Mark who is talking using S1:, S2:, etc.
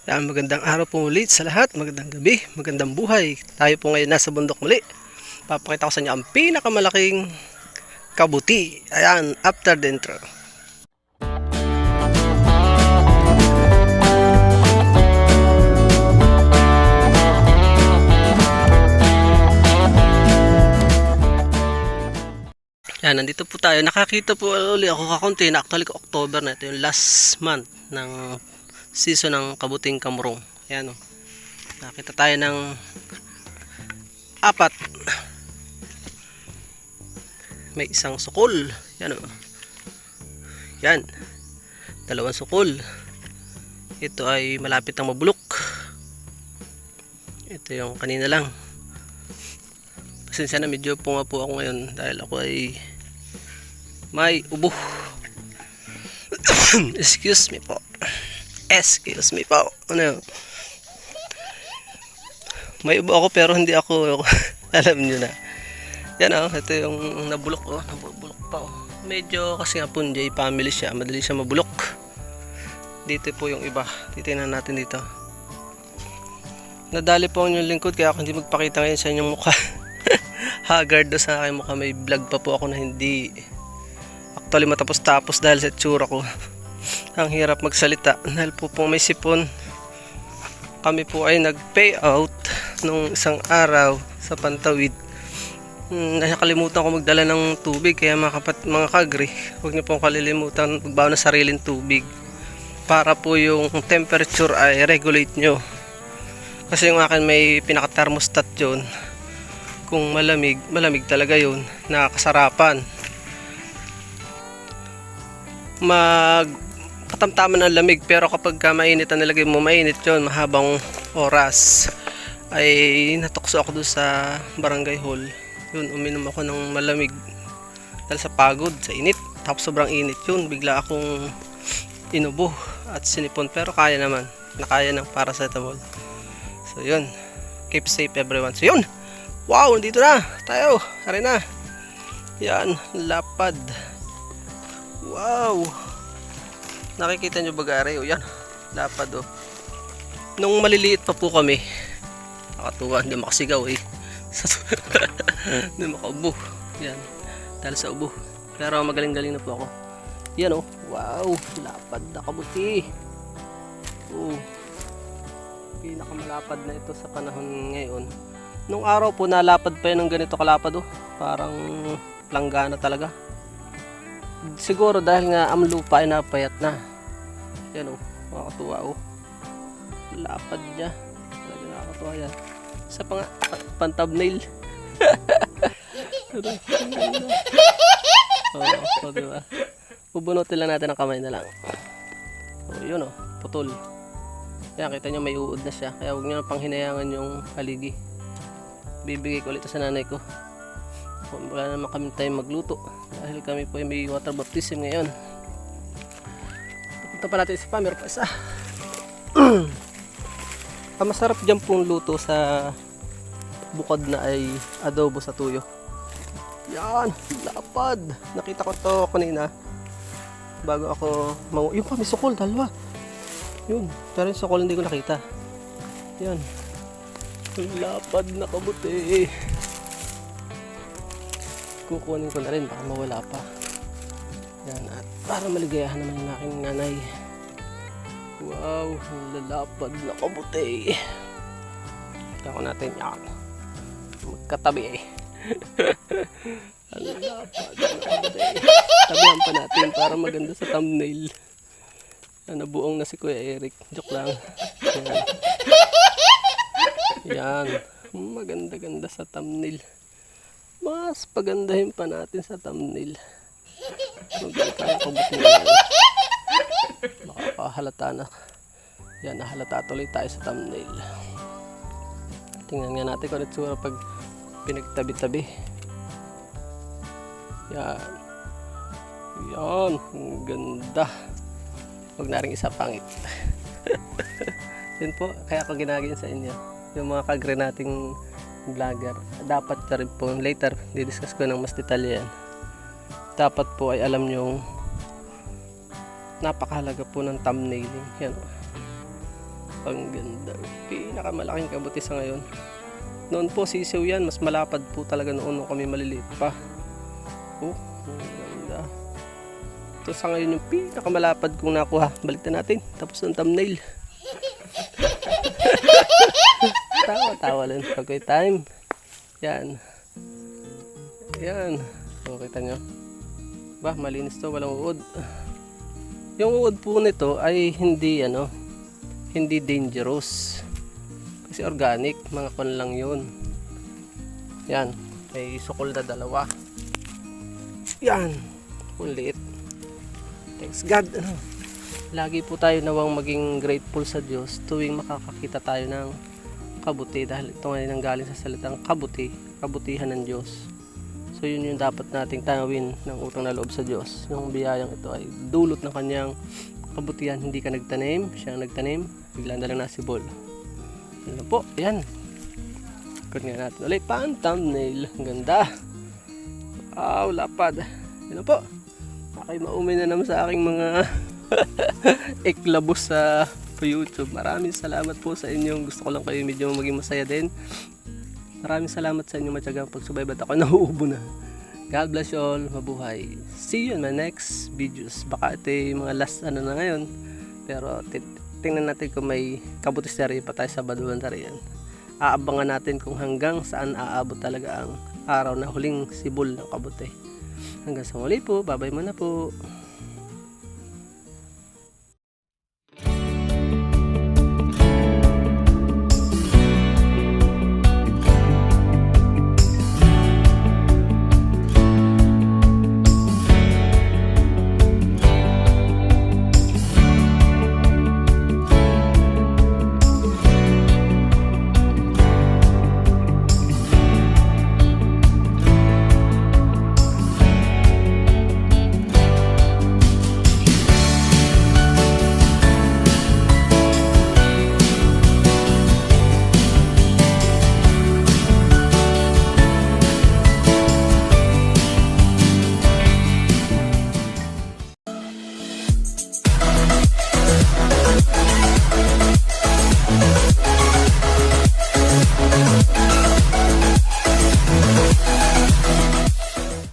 S1: Yan, magandang araw po ulit sa lahat, magandang gabi, magandang buhay. Tayo po ngayon nasa bundok muli. Papakita ko sa inyo ang pinakamalaking kabuti. Ayan, after the intro. Yan, nandito po tayo. Nakakita po ulit ako kakunti na actually October na ito, yung last month ng season ng kabuting kamorong. Ayan o. Nakita tayo ng apat. May isang sukol. Yan o. Yan. Dalawang sukol. Ito ay malapit ang mabulok. Ito yung kanina lang. Pasensya na, medyo punga po ako ngayon dahil ako ay may ubo. Excuse me po. Excuse me po. Ano? May ubo ako pero hindi ako alam nyo na. Yan o, ito yung nabulok o. Nabulok pa o. Medyo kasi nga po J family siya. Madali siya mabulok. Dito po yung iba. Titingnan natin dito. Nadali po ang inyong lingkod kaya ako hindi magpakita ngayon sa inyong mukha. Haggard do sa aking mukha. May vlog pa po ako na hindi actually matapos-tapos dahil sa tsura ko. Ang hirap magsalita dahil po may sipon. Kami po ay nag-pay out nung isang araw sa Pantawid. Nakalimutan ko magdala ng tubig kaya mga kagri, huwag niyo pong kalilimutan magbawa ng sariling tubig para po yung temperature ay regulate nyo. Kasi yung akin may pinaka-thermostat yun. Kung malamig, malamig talaga yun, nakakasarapan. Katamtaman ng lamig, pero kapag mainit ang nilagay mo, mainit yun, mahabang oras. Ay natukso ako doon sa barangay hall. Yun, uminom ako ng malamig dahil sa pagod, sa init. Tapos sobrang init yun, bigla akong inubo at sinipon, pero kaya naman, nakaya ng paracetamol. So yun, keep safe everyone. So yun, wow, nandito na tayo, hari na. Yan, lapad. Wow, nakikita nyo ba gari? O yan, lapad o. Nung maliliit pa po kami, nakatuwa, hindi makasigaw eh. Hindi makaubo. Yan, dahil sa ubo. Pero magaling-galing na po ako. Yan o, wow, lapad na kabuti. Oh, pinakamalapad na ito sa panahon ngayon. Nung araw po nalapad pa yun ng ganito kalapad oh. Parang planggana talaga. Siguro dahil nga ang lupa ay napayat na. Yan o, makakatuwa o. Lapad niya. Talaga nakakatuwa yan. Isa pa nga, pan-thumbnail. Oo, diba? Bubunutin lang natin ang kamay na lang. O, yun o, putol. Yan, kita nyo may uod na siya. Kaya huwag nyo na panghinayangan yung haligi. Bibigay ko ulit sa nanay ko. Wala naman kami tayong magluto dahil kami po ay may water baptism ngayon. Punta pa natin sa meron pa isa. Ang masarap dyan pong luto sa bukod na ay adobo sa tuyo. Yan, lapad. Nakita ko to kanina bago ako yung pa may sukol, dalawa. Yun, pero yung sukol hindi ko nakita. Yan, lapad na kabuti. Kukunin ko na rin, baka mawala pa. Yan, at para maligayahan naman yung aking nanay. Wow, lalapad na kabuti. Kaya ko natin yan. Magkatabi eh. Ang lapad na kabuti. Tabihan pa natin para maganda sa thumbnail. Nabuong na si Kuya Eric. Joke lang. Yan. Yan. Maganda-ganda sa thumbnail. Mas pagandahin pa natin sa thumbnail. Magkakabuti na yan. Makakahalata na. Yan, nahalata tuloy tayo sa thumbnail. Tingnan nga natin kung ano tsura pag pinagtabi-tabi. Yan. Yan. Ang ganda. Huwag na rin isa pangit. Yan po. Kaya ako ginagayin sa inyo. Yung mga kagre nating vlogger. Dapat na rin po. Later, didiscuss ko ng mas detalye yan. Dapat po ay alam nyong napakahalaga po ng thumbnailing. Yan. Ang ganda. Pinakamalaking kabute sa ngayon. Noon po sisiw yan, mas malapad po talaga noon nung kami maliliit pa. Oh, ang ganda. Ito sa ngayon yung pinakamalapad kong nakuha. Baliktad natin, tapos ng thumbnail. Tawa-tawa lang. Okay, time. Yan. Yan. So, kita nyo. Bah, malinis to, walang uod. Yung uod po nito ay hindi hindi dangerous. Kasi organic, mga kon lang yun. Yan, may sukol na dalawa. Yan, kung liit. Thanks God. Lagi po tayo nawang maging grateful sa Diyos tuwing makakakita tayo ng kabute, dahil ito ngayon ang galing sa salitang kabute, kabutihan ng Diyos. So yun yung dapat nating tanawin ng utang na loob sa Diyos. Yung biyayang ito ay dulot ng kanyang kabutihan. Hindi ka nagtanim, siya ang nagtanim, bigla na lang nasibol. Ano po, yan. Ikot nga natin ulit pa ang thumbnail. Ang ganda. Wow, lapad. Yan po. Akay maumay na naman sa aking mga iklabos sa YouTube. Maraming salamat po sa inyong. Gusto ko lang kayo medyo maging masaya din. Maraming salamat sa inyong matyagang pagsubaybay. Ako nauubo na. God bless you all. Mabuhay. See you in my next videos. Baka ito yung mga last na ngayon. Pero tingnan natin kung may kabutiseri pa tayo sa baduan na rin. Aabangan natin kung hanggang saan aabot talaga ang araw na huling sibol ng kabute. Hanggang sa muli po. Bye-bye muna po.